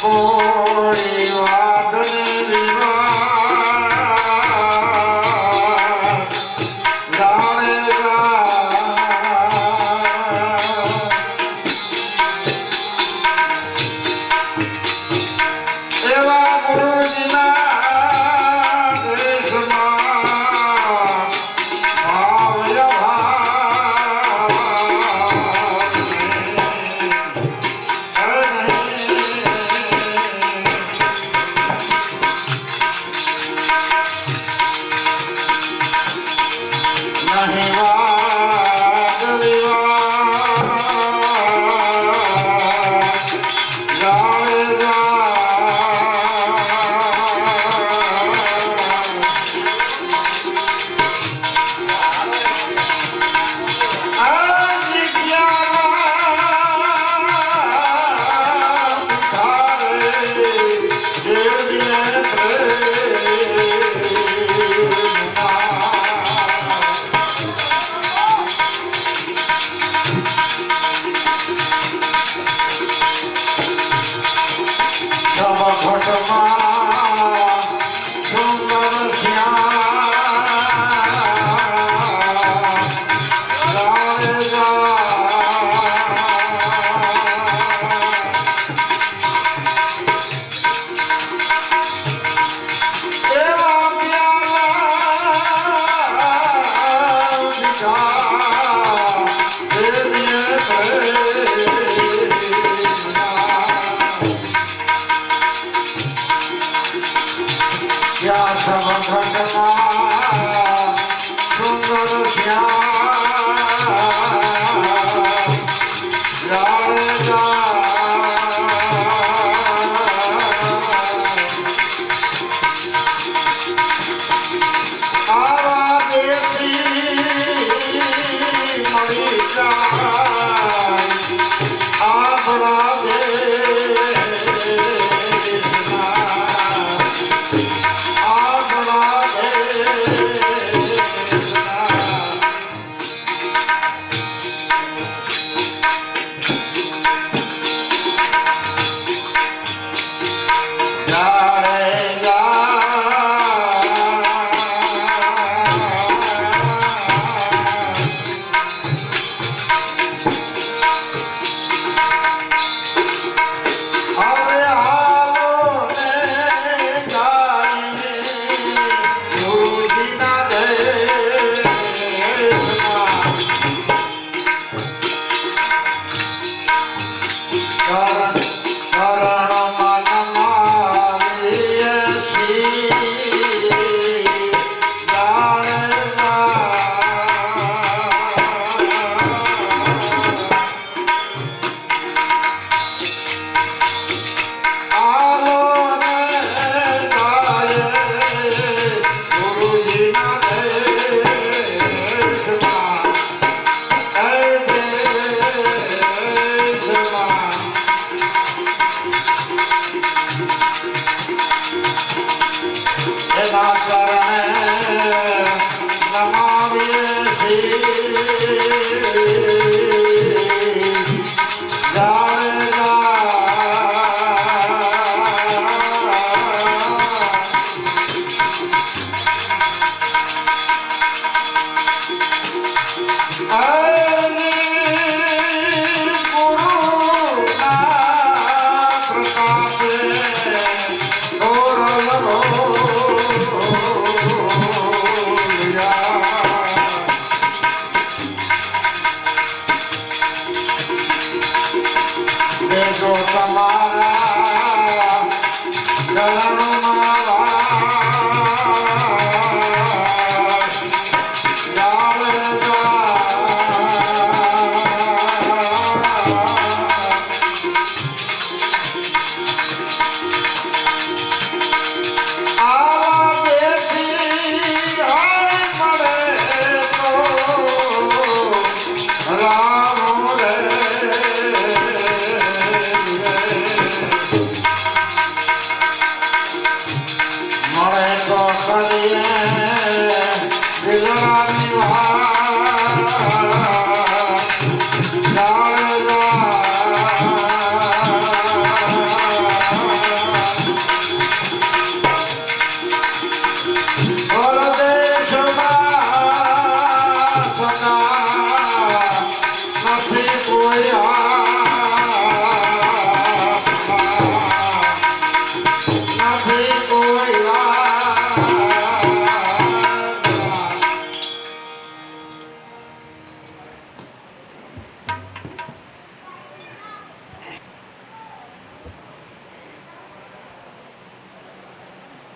Oh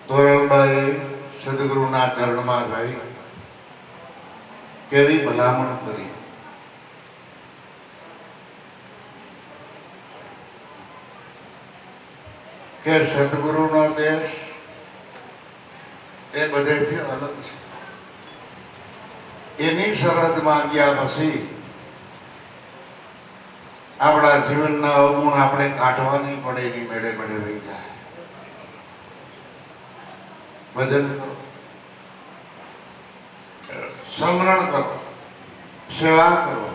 ધોરણભાઈ સદગુરુના ચરણમાં ગઈ કેવી ભલામણ કરી. કે સદગુરુનો દેશ એ બધેથી અલગ છે. એની સરહદમાં ગયા પછી આપણા જીવનના અવગુણ આપણે કાઢવા નહીં પડે, એની મેળે મેળે રહી જાય. ભજન કરો, સમરણ કરો, સેવા કરો,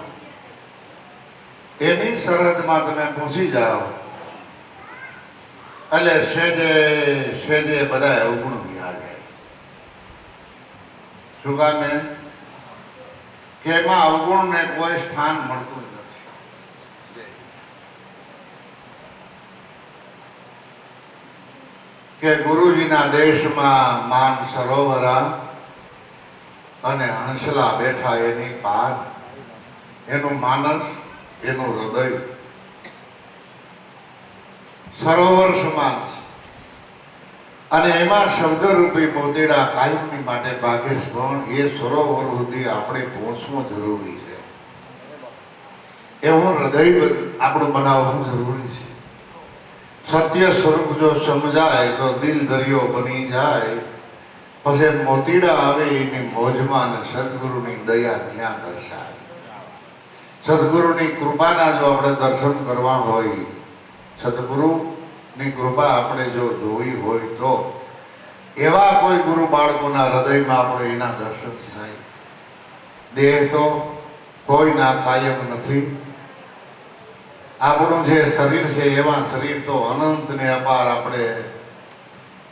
એની સરહદમાં તમે પહોંચી જાઓ એટલે સેજે બધા અવગુણ ગયા જાય. શું કામ? કે એમાં અવગુણને કોઈ સ્થાન મળતું નથી. કે ગુરુજીના દેશમાં માન સરોવરા અને હંસલા બેઠા એની પાર, એનું માનસ, એનું હૃદય સરોવર સમાન છે. અને એમાં શબ્દરૂપી મોતીડા કાયમની માટે ભાગેશ, પણ એ સરોવર સુધી આપણે પહોંચવું જરૂરી છે. એવું હૃદય આપણું બનાવવું જરૂરી છે. સત્ય સ્વરૂપ જો સમજાય તો દિલ દરિયો બની જાય. પછી મોતીડા આવે એની મોજમાં, અને સદગુરુની દયા ત્યાં દર્શાય. સદગુરુની કૃપાના જો આપણે દર્શન કરવા હોય, સદગુરુની કૃપા આપણે જો જોઈ હોય તો એવા કોઈ ગુરુ બાળકોના હૃદયમાં આપણે એના દર્શન થાય. દેહ તો કોઈના કાયમ નથી. આપણું જે શરીર છે એમાં શરીર તો અનંત ને અપાર આપણે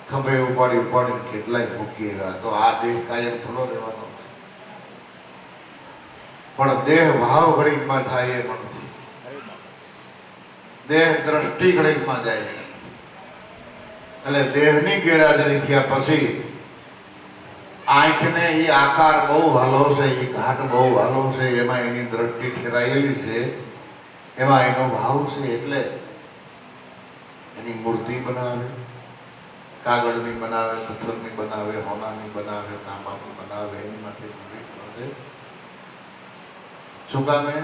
ખભે ઉપાડી ઉપાડીને કેટલાય મૂકીએ ગયા. તો આ દેહ કાયમ થોડો રહેવાનો, પણ દેહ ભાવ ઘડીકમાં જાય એ પણ નથી. દેહ દ્રષ્ટિ ઘડીકમાં જાય. એટલે દેહની ગેરહાજરી થયા પછી આંખને એ આકાર બહુ વાલો છે, એ ઘાટ બહુ વાલો છે, એમાં એની દ્રષ્ટિ ઠેરાયેલી છે, એમાં એનો ભાવ છે. એટલે એની મૂર્તિ બનાવે, કાગળની બનાવે, પથ્થરની બનાવે, હોનાની બનાવે, તાંબાની બનાવે, એમાંથી મૂર્તિ બનાવે. શું કામે?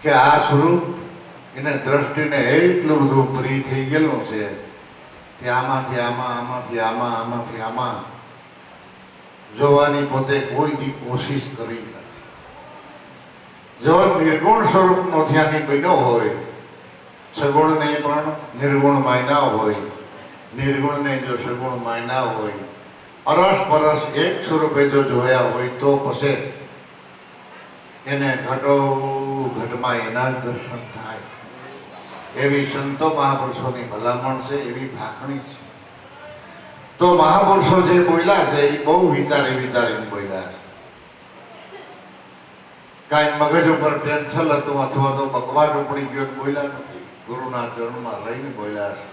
કે આ સ્વરૂપ એને દ્રષ્ટિને એટલું બધું પ્રિય થઈ ગયેલું છે કે આમાંથી આમાં, આમાંથી આમાં, આમાંથી આમાં જોવાની પોતે કોઈ કોશિશ કરી નથી. જો નિર્ગુણ સ્વરૂપનો ધ્યાની બન્યો હોય, સગુણને પણ નિર્ગુણ માયના હોય, નિર્ગુણને જો સગુણ માયના હોય, અરસ પરસ એક સ્વરૂપે જો જોયા હોય તો પછી એને ઘટમાં એના દર્શન થાય. એવી સંતો મહાપુરુષોની ભલામણ છે, એવી ભાખણી છે. તો મહાપુરુષો જે બોલ્યા છે એ બહુ વિચારીને બોલ્યા છે. કાંઈ મગજ ઉપર ટેન્શન હતું અથવા તો બકવાટ ઉપડી ગયો બોલ્યા નથી. ગુરુના ચરણમાં રહીને બોલ્યા છે.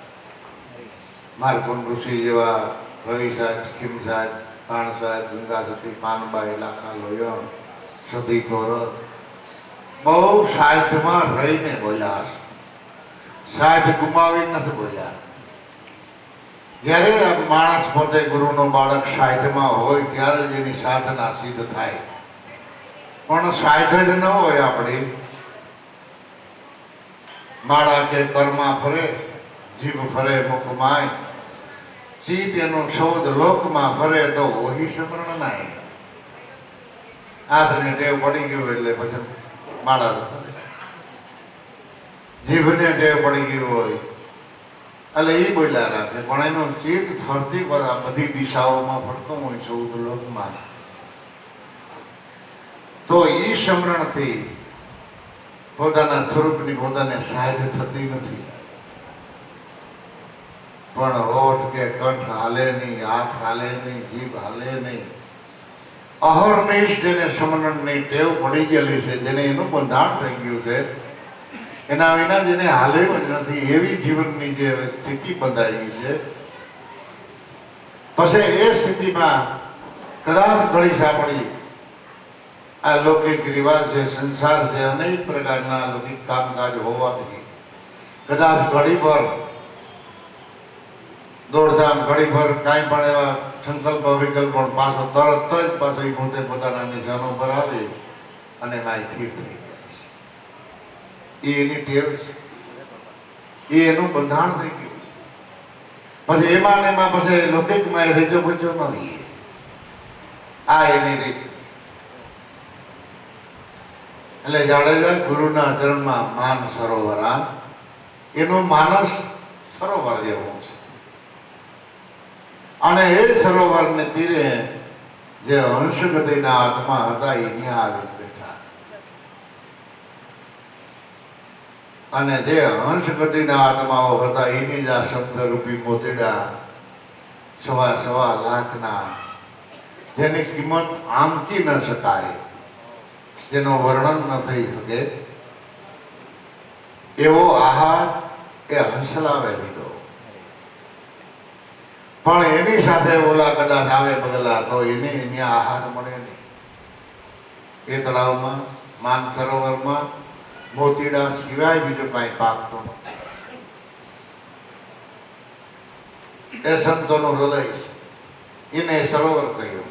માર્કોંડ ઋષિ જેવા રવિ સાહેબ, સ્કીમ સાહેબ, કાણ સાહેબ, ગંગા સતી, પાનબાઈ, લાખા લોયણ, સતી તોરત બહુ સાહિત્યમાં રહીને બોલ્યા છે. સાહિત્ય ગુમાવી નથી બોલ્યા. જ્યારે માણસ પોતે ગુરુનો બાળક સાહિત્યમાં હોય ત્યારે જ એની સાધના સિદ્ધ થાય. પણ સાહિત્ય જ ન હોય આપણી, માળા કે કર્મા ફરે, જીભ ફરે મુખમાય, ચિત્ત એનું શોધ લોકમાં ફરે તો ઓહી સ્મરણ નાય. હાથને ટેવ પડી ગયું એટલે પછી માળા, જીભને ટેવ પડી ગયું હોય એટલે એ બોલ્યા રાખે, પણ એનો ચિત્ત ફરતી પર આ બધી દિશાઓમાં ફરતો હોય ચૌદ લોકમાં, તો ઈ સમરણથી પોતાના સ્વરૂપની પોતાને સાધ્ય થતી નથી. પણ હોઠ કે કંઠ હાલે નહીં, હાથ હાલે નહીં, જીભ હાલે નહીં. અહર્નિશ જેને સમરણની ટેવ પડી ગયેલી છે, જેને એનું બંધાણ થઈ ગયું છે, એના વિના જેને હાલે જ નથી, એવી જીવનની જે સ્થિતિ બંધાઈ છે, પછી એ સ્થિતિમાં કદાચ ઘડી સાંભળી આ લૌકિક રિવાજ છે, સંસાર છે, અનેક પ્રકારના લૌકિક કામકાજ હોવાથી કદાચ ઘડી પર દોડધામ, ઘડી પર કાંઈ પણ એવા સંકલ્પ વિકલ્પ પણ પાછો તરત જ પાછો એ પોતે પોતાના નિશાનો પર આવી અને એમાં સ્થિર થઈ જાય છે. એ એની ટેવ છે, એ એનું બંધાણ થઈ ગયું છે. પછી એમાં ને એમાં પછી લૌકિકમાં એ રેજો ભજો ન રહીએ. આ એની રીત. એટલે જાડેજા ગુરુના ચરણમાં માન સરોવર, એનું માનસ સરોવર જેવું છે. અને એ સરોવરને તીરે જે હંસગતિના આત્મા હતા એ ત્યાં આવીને બેઠા. અને જે હંસગતિના આત્માઓ હતા એની જ આ શબ્દરૂપી મોતીડા સવા લાખના, જેની કિંમત આંકી ન શકાય, જેનું વર્ણન ન થઈ શકે, એવો આહાર એ હંસલાવે લીધો. પણ એની સાથે ઓલા કદાચ આવે પગલા તો એને અહીંયા આહાર મળે નહીં. એ તળાવમાં, માન સરોવરમાં મોતીડા સિવાય બીજો કાંઈ પાકતો નથી. એ સંતોનું હૃદય છે, એને સરોવર કહ્યું.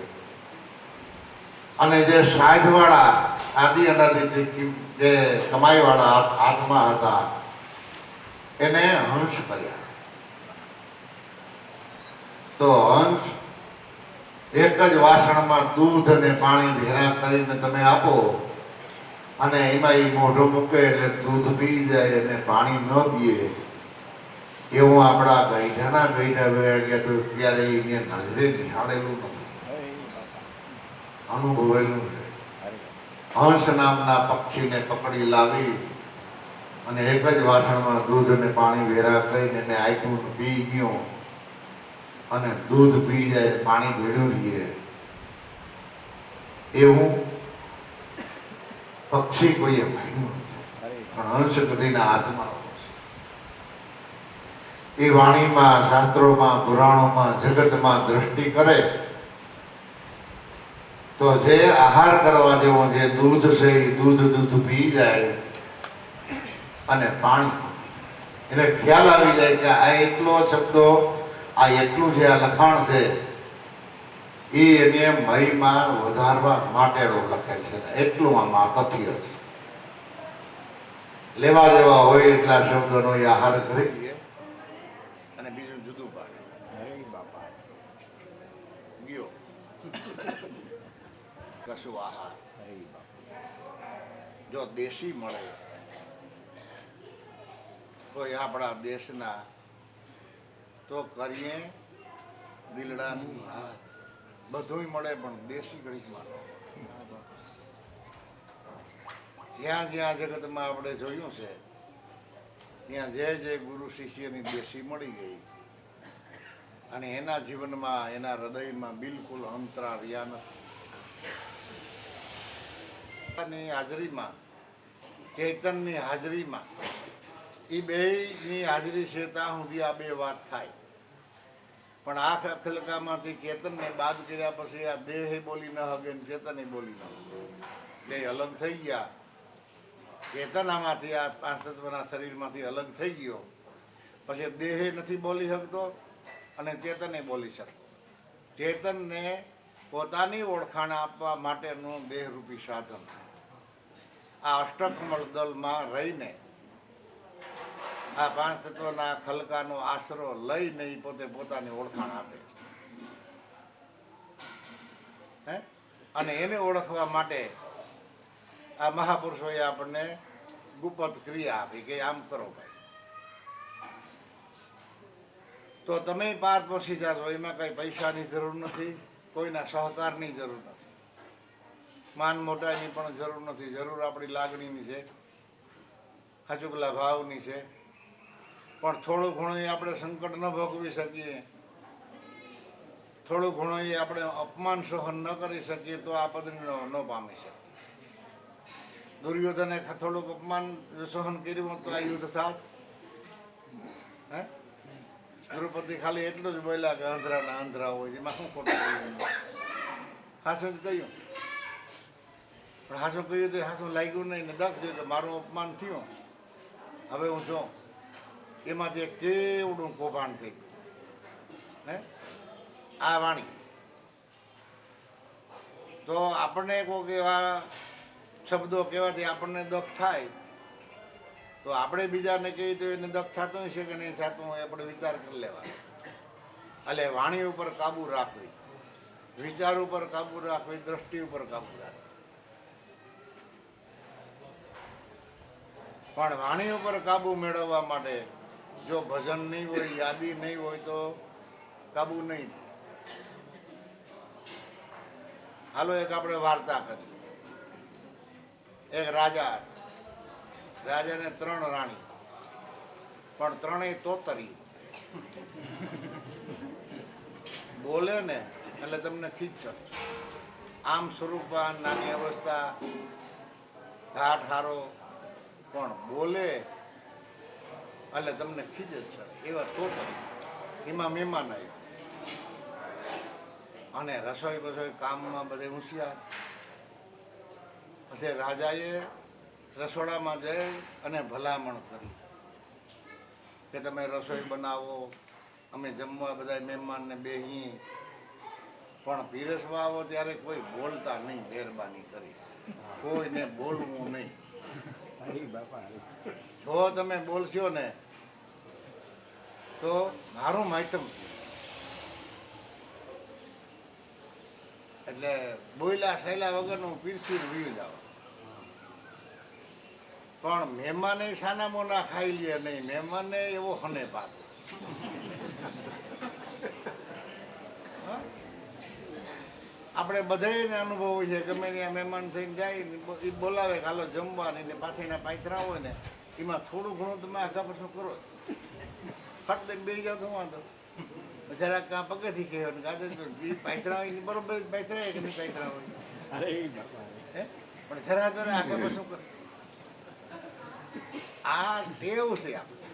અને જે સાધવાળા આદિ અનાદિથી જે કમાઈવાળા આત્મા હતા એને હંસ કહ્યા. તો હંસ એક જ વાસણમાં દૂધ અને પાણી ભેરા કરીને તમે આપો અને એમાં એ મોઢું મૂકે એટલે દૂધ પી જાય અને પાણી ન પીએ, એવું આપણા ગઈઢાના ગઈઢા વયા ગયા તો ક્યારે એને નજરે નિહાળેલું નથી, અનુભવેલું છે. હંસ નામના પક્ષીને પકડી લાવી અને એક જ વાસણમાં દૂધ અને પાણી ભેરા કરીને એને આપ્યું, પી ગયો અને દૂધ પી જાય, પાણી ભેળું રહીએ, એવું પક્ષી કોઈએ માન્યું નથી. પણ હંસ ગતિના આત્માઓ છે. એ વાણીમાં, શાસ્ત્રોમાં, પુરાણોમાં, જગતમાં દ્રષ્ટિ કરે તો જે આહાર કરવા જેવો જે દૂધ છે એ દૂધ પી જાય અને પાણી, એને ખ્યાલ આવી જાય કે આ એટલો શબ્દો, આ એટલું જે આ લખાણ છે એ એને મહીમાં વધારવા માટેનું લખે છે, એટલું આમાં તથ્ય છે. લેવા દેવા હોય એટલા શબ્દોનો એ આહાર કરી દે અને બીજું જુદું પાડે. બાપા ગયો કશું આહાર. જો દેશી મળે તો આપણા દેશના તો કરીએ દિલડાનું બધું મળે, પણ દેશી ઘડીમાં જ્યાં જ્યાં જગતમાં આપણે જોયું છે ત્યાં જે ગુરુ શિષ્યની દેશી મળી ગઈ અને એના જીવનમાં, એના હૃદયમાં બિલકુલ અંતરા રહ્યા નથી. હાજરીમાં, ચૈતનની હાજરીમાં, એ બેની હાજરી છે ત્યાં સુધી આ બે વાત થાય. પણ આ ખલકામાંથી ચેતનને બાદ કર્યા પછી આ દેહ બોલી ન હગે ને ચેતન બોલી ન હગે, બે અલગ થઈ ગયા. ચેતનામાંથી, આ પાંચ તત્વના શરીરમાંથી અલગ થઈ ગયો, પછી દેહ નથી બોલી શકતો અને ચેતને બોલી શકતો. ચેતનને પોતાની ઓળખાણ આપવા માટેનું દેહરૂપી સાધન છે. આ અષ્ટકમળ દળમાં રહીને આ પાંચ તત્વના ખલકાનો આશરો લઈને પોતે પોતાની ઓળખાણ આપે છે. અને એને ઓળખવા માટે આ મહાપુરુષોએ આપણને ગુપ્ત ક્રિયા આપી કે આમ કરો ભાઈ. તો તમે પાર પહોંચી જાશો. એમાં કંઈ પૈસાની જરૂર નથી, કોઈના સહકારની જરૂર નથી, માન મોટાઈની પણ જરૂર નથી. જરૂર આપણી લાગણીની છે, હાચુકલા ભાવની છે. પણ થોડું ઘણું એ આપણે સંકટ ન ભોગવી શકીએ, થોડું ઘણું એ આપણે અપમાન સહન ન કરી શકીએ તો આ પદને ન પામી શકીએ. દુર્યોધને થોડુંક અપમાન સહન કર્યું હોત તો આ યુદ્ધ થાત. હે, દ્રૌપદી ખાલી એટલું જ બોલ્યા કે અંધરાના અંધરા હોય, એમાં શું ખોટું કહ્યું? હાસું જ કહ્યું, પણ હાસું કહ્યું તો હાસું લાગ્યું નહીં ને દખ જોયું કે મારું અપમાન થયું, હવે હું જો એમાંથી એક કેવડું કૌભાંડ થઈ ગયું. હે, આ વાણી તો આપણને કોઈક એવા શબ્દો કહેવાથી આપણને દખ થાય તો આપણે બીજાને કહીએ તો એને દખ થતું છે કે નહીં થતું એ આપણે વિચાર કરી લેવાનો. એટલે વાણી ઉપર કાબુ રાખવી, વિચાર ઉપર કાબુ રાખવી, દ્રષ્ટિ ઉપર કાબુ રાખવી. પણ વાણી ઉપર કાબુ મેળવવા માટે જો ભજન નહીં હોય, યાદી નહીં હોય તો કાબુ નહીં થાય. હાલો એક આપણે વાર્તા કરી. એક રાજા, રાજાને 3 રાણી, પણ 3 તોતરી. બોલે ને એટલે તમને ખીચશે. આમ સ્વરૂપવાન, નાની અવસ્થા, ઘાટ હારો, પણ બોલે એટલે તમને ખીચ જ છે. એવા તોતરી. એમાં મહેમાન આવ્યો અને રસોઈ બસોઈ કામમાં બધે હોશિયાર. પછી રાજાએ રસોડામાં જઈ અને ભલામણ કરી કે તમે રસોઈ બનાવો, અમે જમવા બધા મહેમાનને બેહી, પણ પીરસવા આવો ત્યારે કોઈ બોલતા નહીં. મહેરબાની કરી કોઈને બોલવું નહીં. જો તમે બોલશો ને તો મારું માહિતમ. એટલે બોયલા સહેલા વગરનું પીરસી વીર જાવ. પણ મહેમાને સાના મોના ખાઈ લે નહીં, મહેમાનને એવો હને પાક. આપણે બધાને અનુભવ છે. ગમે ત્યાં મહેમાન થઈને જાય એ બોલાવે કે હાલો જમવાની, ને પાછળના પાયતરા હોય ને એમાં થોડું ઘણું તમે આગા પાછું કરો, ફટ દઈને બેસી જાવ તો વાંધો. જરાક કાં પગેથી કહેવાય ગાદે પાયતરા હોય બરોબર પાયતરા કે નહીં પાયતરા હોય, હે, પણ જરા જરા આગળ પાછું કરે. આ ટેવ છે આપણે.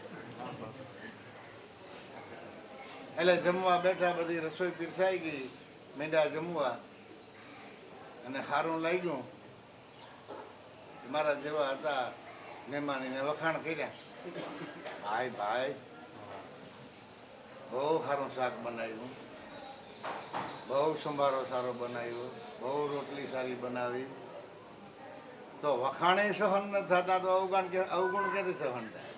એટલે જમવા બેઠા, બધી રસોઈ પીરસાઈ ગઈ, મેંડા જમવા અને સારું લાગ્યું. મારા જેવા હતા મહેમાનીને વખાણ કર્યા. ભાઈ ભાઈ બહુ સારું શાક બનાવ્યું, બહુ સંભારો સારો બનાવ્યો, બહુ રોટલી સારી બનાવી. તો વખાણે સહન ન થતા તો અવગુણ ક્યાંથી સહન થાય?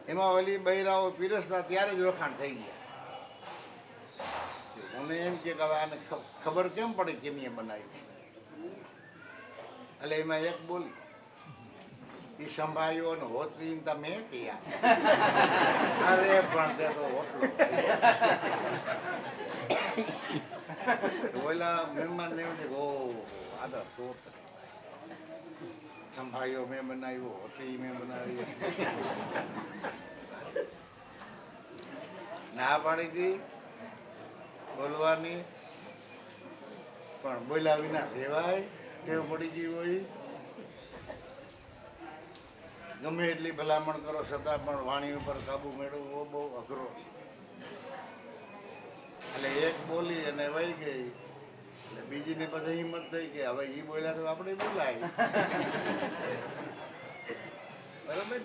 એમાં ઓલી બૈરાઓ પીરસતા ત્યારે જ વખાણ થઈ ગયા. મને એમ કે હવે આને ખબર કેમ પડી કેમ એ બનાવ્યું? એટલે એમાં એક બોલી એ સંભાળ્યો ને હોતરી તમે કયા. અરે પણ તે તો હોટલો ઓલા મહેમાન ને એવું ઓ આદર તો સંભાળ્યો મેં બનાવ્યો, હોતરી મેં બનાવી. ના પાડી હતી બોલવાની, પણ બોલ્યા વિના રહેવાય ટેવ પડી ગઈ હોય. ગમે એટલી ભલામણ કરો છતાં પણ વાણી ઉપર કાબુ મેળવવો બહુ અઘરો. એટલે એક બોલી અને વહી ગઈ, એટલે બીજીને પછી હિંમત થઈ કે હવે એ બોલ્યા તો આપણે બોલાય. બરાબર.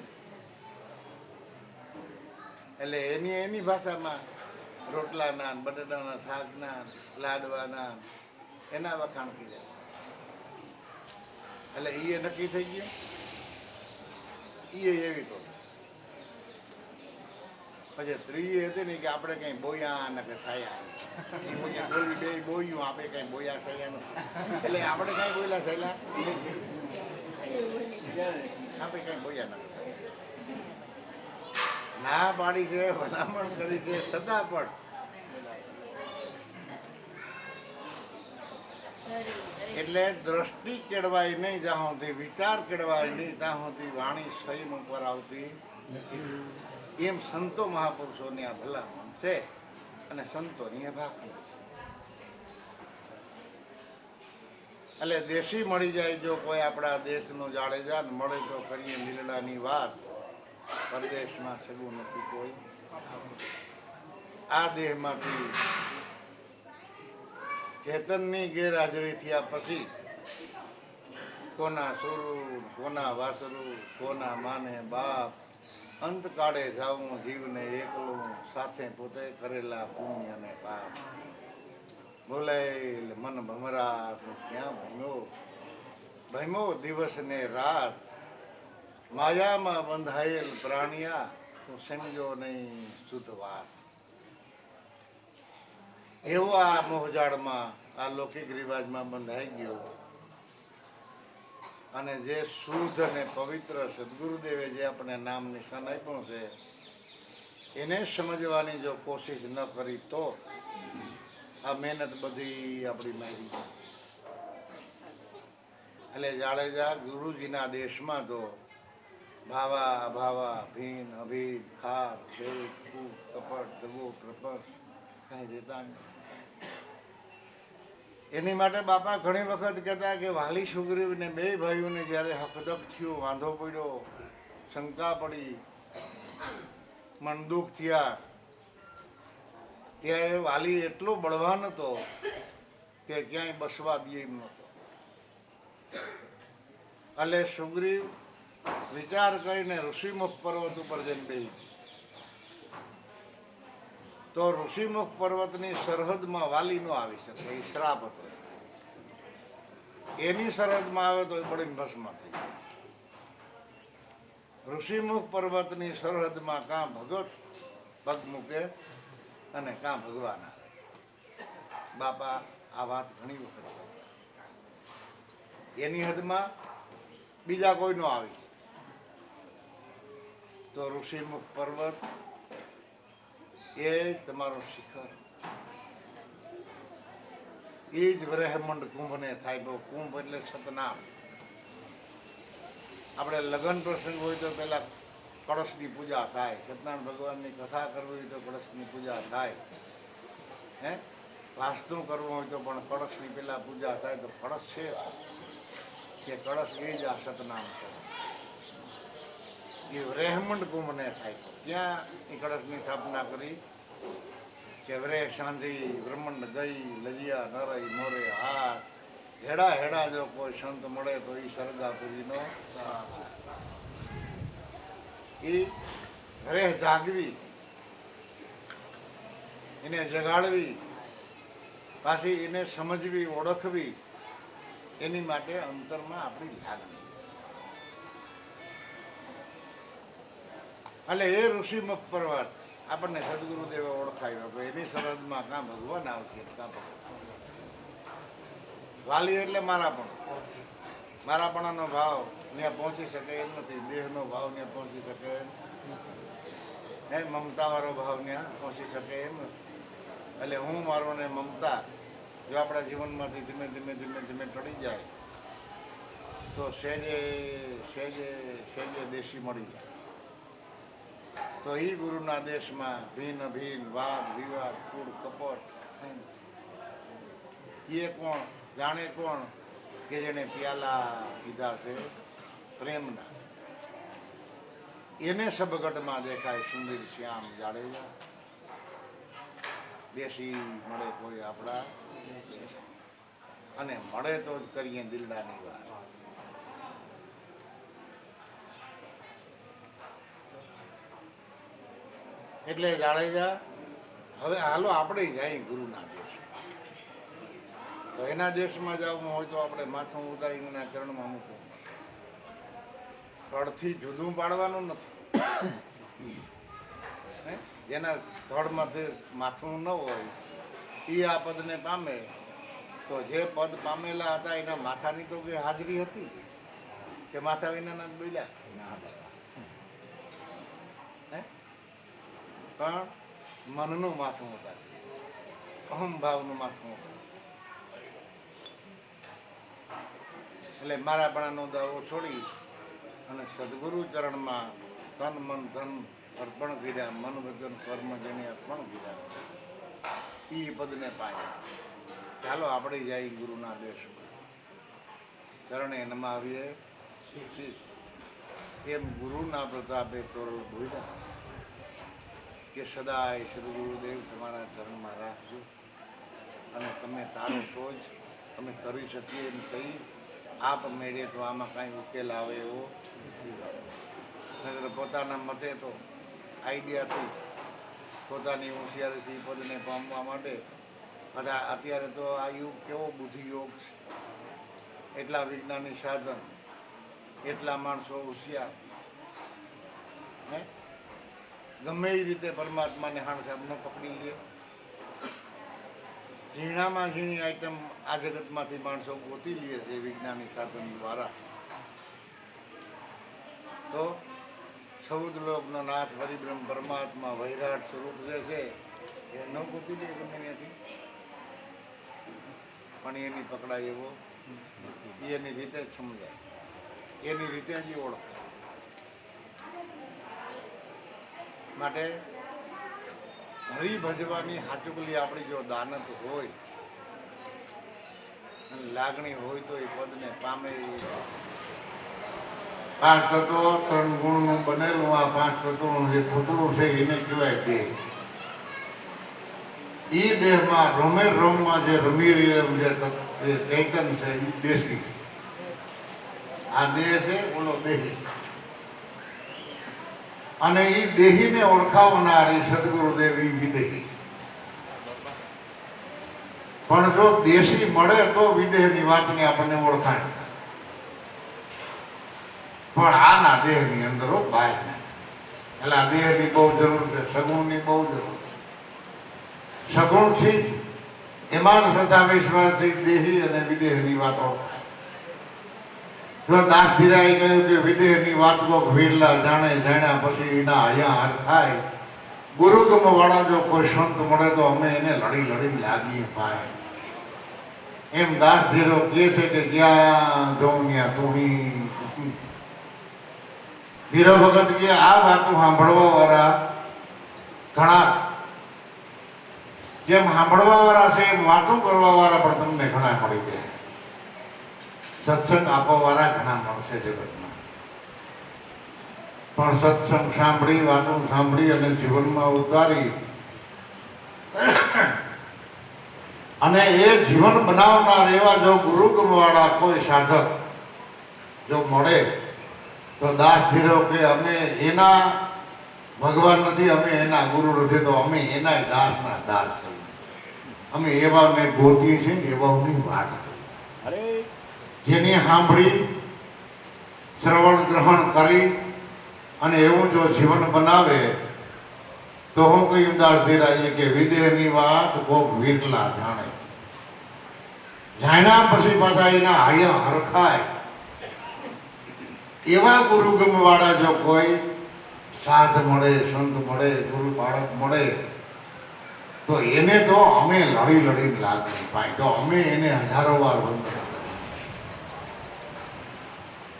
એટલે એની ભાષામાં રોટલાના, બટાટાના શાકના, લાડવાના એના વખાણ કર્યા. એટલે એ નક્કી થઈ ગયું. એ એવી તો પછી ત્રીજી હતી ને કે આપણે કઈ બોયા ને કે સાયા, બોલવી બે બોયું, આપણે કઈ બોયા સાયા નથી. એટલે આપણે કઈ બોલ્યા સાયલા, આપણે કઈ બોયા નથી. ના પાડી છે, ભલામણ કરી છે, છતાં પણ એટલે દ્રષ્ટિ કેળવાય નહીં જ્યાં સુધી, વિચાર કેળવાય નહીં ત્યાં સુધી વાણી સંયમ ઉપર આવતી એમ સંતો મહાપુરુષોની આ ભલામણ છે અને સંતોની આ ભાખરી છે. એટલે દેશી મળી જાય જો કોઈ આપણા દેશનો જાડેજા ને મળે તો કરીએ લીલડાની વાત, પરદેશમાં સગું નથી કોઈ. આ દેહમાંથી ચેતનની ગેરહાજરી થયા પછી કોના સુરું, કોના વાસરું, કોના માને બાપ, અંતકાળે જાવું જીવને એકલું, સાથે પોતે કરેલા પુણ્ય ને પાપ. બોલે મન ભમરા ક્યાં ભમ્યો, ભમ્યો દિવસ ને રાત, માયામાં બંધાયેલ પ્રાણિયા, તું સમજો નહીં શુદ્ધ વાત. એવો આ મોહજાળમાં, આ લૌકિક રિવાજમાં બંધાઈ ગયો અને જે શુદ્ધ અને પવિત્ર સદગુરુદેવે જે આપણે નામ નિશાન આપ્યું છે એને સમજવાની જો કોશિશ ન કરી તો આ મહેનત બધી આપણી મારી છે. એટલે જાડેજા ગુરુજીના દેશમાં તો ભાવા અભાવા ભીન અભીન ખાર શેખ કૂપ કપટ દગો પ્રપટ કાંઈ દેતા નહીં. એની માટે બાપા ઘણી વખત કહેતા કે વાલી સુગ્રીવને બે ભાઈઓને જ્યારે હકદક થયું, વાંધો પડ્યો, શંકા પડી, મન દુઃખ થયા, ત્યારે વાલી એટલો બળવાન હતો કે ક્યાંય બસવા દે એમ નહોતો. એટલે સુગ્રીવ વિચાર કરીને ઋષિમુખ પર્વત ઉપર જઈને બેસી. તો ઋષિમુખ પર્વતની સરહદમાં વાલી ન આવી શકે, એ શ્રાપ હતો. એની સરહદમાં આવે તો એ બળીને ભસ્મ થઈ જાય. ઋષિમુખ પર્વતની સરહદમાં કાં ભગત પગ મૂકે અને કાં ભગવાન આવે. બાપા આ વાત ઘણી વખત એની હદમાં બીજા કોઈ નો આવી તો ઋષિમુખ પર્વત એ તમારો શિખર, એ જ બ્રહ્માંડ કુંભને થાય. બહુ કુંભ એટલે સતનામ. આપણે લગ્ન પ્રસંગ હોય તો પેલા કળશની પૂજા થાય, સત્યનારાયણ ભગવાનની કથા કરવી હોય તો કળશની પૂજા થાય, હે વાસ્તુ કરવું હોય તો પણ કળશની પેલા પૂજા થાય. તો કળશ છે કે કળશ એ જ આ સતનામ છે. એ બ્રહ્માંડ કુંભને થાય ત્યાં એ કળશની સ્થાપના કરી કે વ્રેહ સાંધી બ્રહ્માંડ ગઈ લજિયા નરઈ મોરે હાથ. હેડા હેડા જો કોઈ સંત મળે તો એ સરગાપુરીનો એ રેહ જાગવી, એને જગાડવી, પાછી એને સમજવી, ઓળખવી, એની માટે અંતરમાં આપણી લાગણી. એટલે એ ઋષિમુખ પર્વત આપણને સદગુરુદેવે ઓળખાયો તો એની સરહદમાં કાં ભગવાન આવશે કાં ભગવાન. વાલી એટલે મારાપણાનો ભાવ ત્યાં પહોંચી શકે એમ નથી. દેહનો ભાવ ત્યાં પહોંચી શકે હે, મમતાવાળો ભાવ ત્યાં પહોંચી શકે એમ નથી. એટલે હું મારો ને મમતા જો આપણા જીવનમાંથી ધીમે ધીમે ધીમે ધીમે ટળી જાય તો સહેજે સહેજે સહેજે દેશી મળી જાય. તો એ ગુરુના દેશમાં ભીન અભીન વાદ વિવાદ કૂડ કપટ એ કોણ જાણે કોણ કે જેને પ્યાલા પીધા છે પ્રેમના, એને સબગટમાં દેખાય સુંદર શ્યામ જાડેજા. દેશી મળે કોઈ આપણા અને મળે તો જ કરીએ દિલડાની વાત. એટલે જાડેજા હવે હાલો આપણે જાય ગુરુના દેશ. તો એના દેશમાં જવું હોય તો આપણે માથું ઉતારીને એના ચરણમાં મૂકવું. સ્થળથી જુદું પાડવાનું નથી. જેના સ્થળમાંથી માથું ન હોય એ આ પદને પામે તો જે પદ પામેલા હતા એના માથાની તો કોઈ હાજરી હતી કે માથા વિનાના જ બોલ્યા. હે પણ મનનું માથું ઉતારે, અહમ ભાવનું માથું ઉતારે. એટલે મારાપણાનો દાવો છોડી અને સદગુરુ ચરણમાં તન મન ધન અર્પણ કર્યા, મન વચન કર્મ જેને અર્પણ કર્યા એ પદને પામ્યા. ચાલો આપણે જાય ગુરુના દેશમાં, ચરણે નમાવીએ શીશ. એમ ગુરુના પ્રતાપે તોરલ ભૂલ્યા કે સદાય શ્રી ગુરુદેવ તમારા ચરણમાં રાખજો અને તમે તારો તો જ અમે કરી શકીએ એમ કહી આપ મેળે તો આમાં કાંઈ ઉકેલ આવે એવો નગર પોતાના મતે તો આઈડિયાથી પોતાની હોશિયારીથી પદને પામવા માટે અત્યારે તો આ યુગ કેવો બુદ્ધિ યોગ છે, એટલા વિજ્ઞાની સાધન, એટલા માણસો હોશિયાર, હે ગમે એ રીતે પરમાત્માને હાણસાબ ન પકડી લે. ઝીણામાં ઝીણી આઈટમ આ જગતમાંથી માણસો ગોતી લે છે વિજ્ઞાની સાધન દ્વારા. તો 14 લોકનો નાથ પરિબ્રહ્મ પરમાત્મા વૈરાટ સ્વરૂપ જે છે એ ન ગોતી લે ગમે ત્યાંથી, પણ એની પકડાય એવો એની રીતે જ સમજાય, એની રીતે જ ઓળખાય. માટે હરી ભજવાની હાચુકલી આપણી જો દાનત હોય અને લાગણી હોય તો એ પદને પામે. 5 તત્વો 3 ગુણનું બનેલું આ 5 તત્વોનું જે પૂતળું છે એને કહેવાય દેહ. એ દેહમાં રોમે રોમમાં જે રમી રહેલું જે ચૈતન છે એ દેશી. આ દેહ છે ઓલો દેહી, અને એ દેહીને ઓળખાવનારી સદગુરુદેવ એ વિદેહી. પણ જો દેશી મળે તો વિદેહની વાતની આપણને ઓળખાણ થાય, પણ આના દેહની અંદર બહાર નહીં. એટલે આ દેહની બહુ જરૂર છે, સગુણની બહુ જરૂર છે. સગુણથી એમાં શ્રદ્ધા વિશ્વાસથી દેહી અને વિદેહની વાત ઓળખાય. જો દાસધીરાએ કહ્યું કે વિદેહની વાત કોક વીરલા જાણે, જાણ્યા પછી એના અહીંયા હરખાય. ગુરુગમ વાળા જો કોઈ સંત મળે તો અમે એને લડી લડી લાગીએ ભાઈ. એમ દાસધીરો કહે છે કે જ્યાં જોઉં ત્યાં તુહી. વીરો ભગત કે આ વાતો સાંભળવા વાળા ઘણા, જેમ સાંભળવા વાળા છે એમ વાતો કરવા વાળા પણ તમને ઘણા મળી જાય. સત્સંગ આપવાવાળા ઘણા મળશે જગતમાં, પણ સત્સંગ સાંભળી, વાતો સાંભળી અને જીવનમાં ઉતારી અને એ જીવન બનાવનાર એવા જો ગુરુગમવાળા કોઈ સાધક જો મળે તો દાસધીરો કે અમે એના ભગવાન નથી, અમે એના ગુરુ નથી, તો અમે એના દાસના દાસ છીએ. અમે એવાને ગોતીએ છીએ ને એવાની વાત જેની સાંભળી શ્રવણ ગ્રહણ કરી અને એવું જો જીવન બનાવે તો હું કહ્યું દાસધીરાએ કે વિદેહની વાત કોક વીરલા જાણે, જાણ્યા પછી પાછા એના આયા હરખાય. એવા ગુરુગમ વાળા જો કોઈ સાધ મળે, સંત મળે, ગુરુ બાળક મળે તો એને તો અમે લડી લડી લાગી પાય, તો અમે એને હજારો વાર વંદન.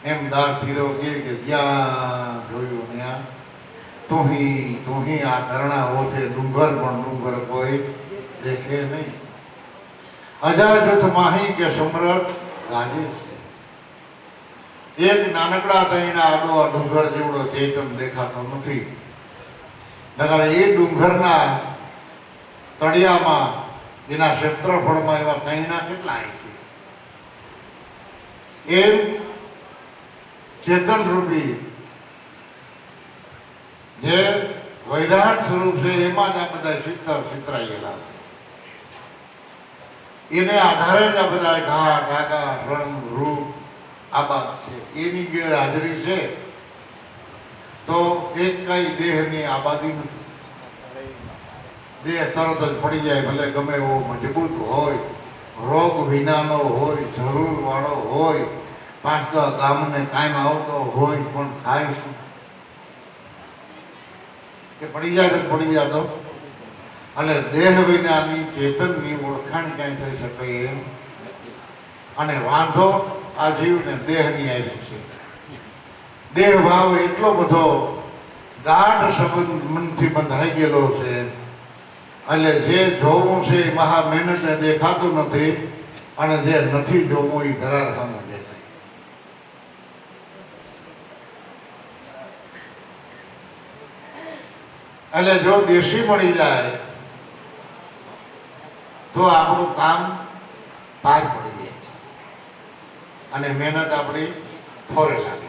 એમ દાસધીરો કે જ્યાં જોયું ત્યાં તુહી આ કરણા ઓછે ડુંગર પણ ડુંગર કોઈ દેખે નહીં. અજાજુથ માહી કે સમરથ ગાજે છે. એક નાનકડા તઈના આડો ડુંગર જેવડો ચેતન દેખાતો નથી, નગર એ ડુંગરના તળિયામાં એના ક્ષેત્રફળમાં એવા તઈના કેટલા છે. એમ ચેતન રૂપી જે વૈરાટ સ્વરૂપ છે એમાં જ આ બધા ચિત્ર ચિતરાયેલા છે. એને આધારે જ આ બધા ઘા ડાગા રંગ રૂપ આબાદ છે. એની ગેરહાજરી છે તો એક કઈ દેહની આબાદી નથી. દેહ તરત જ પડી જાય, ભલે ગમે એવો મજબૂત હોય, રોગ વિનાનો હોય, જરૂર વાળો હોય, 5-10 ગામને કાયમ આવતો હોય, પણ થાય શું? કે પડી જાય ને પડી જતો. અને દેહ વિનાની ચેતનની ઓળખાણ ક્યાંય થઈ શકે એમ. અને વાંધો આ જીવને દેહની આવી છે. દેહ ભાવ એટલો બધો ગાઢ સંબંધ મનથી બંધાઈ ગયેલો છે. એટલે જે જોવું છે એ મહા મહેનતે દેખાતું નથી, અને જે નથી જોવું એ ધરાર સામે દેખાય. એટલે જો દેશી મળી જાય તો આપણું કામ પાર પડી જાય અને મહેનત આપણી થોરે લાગે.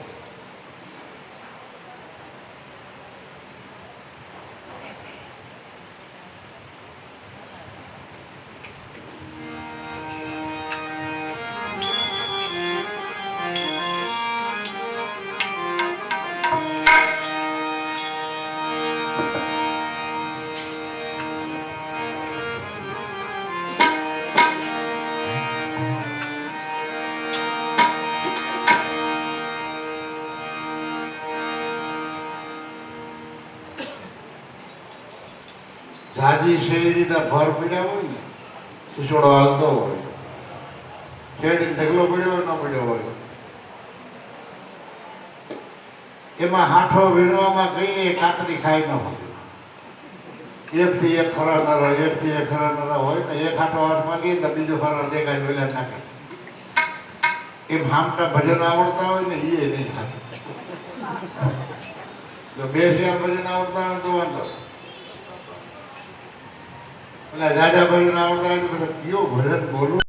જાજી શેરડીના ભર પીડ્યા હોય ને, સિસોડો હાલતો હોય, શેરડી ઢગલો પીડ્યો હોય ન પીડ્યો હોય, એમાં હાથો વીણવામાં કઈ કાતરી ખાઈ ન હોય. એકથી એક ખરાનારા, એકથી એક ખરાનારા હોય ને, એક હાથો હાથમાં લઈએ ને બીજો ખરા દેખાય વેલા નાખે. એમ હામટા ભજન આવડતા હોય ને એ નહીં થાય. જો 2000 ભજન આવડતા હોય તો વાંધો. એટલે રાજા ભજન આવડતા હોય તો પછી કયો ભજન બોલું.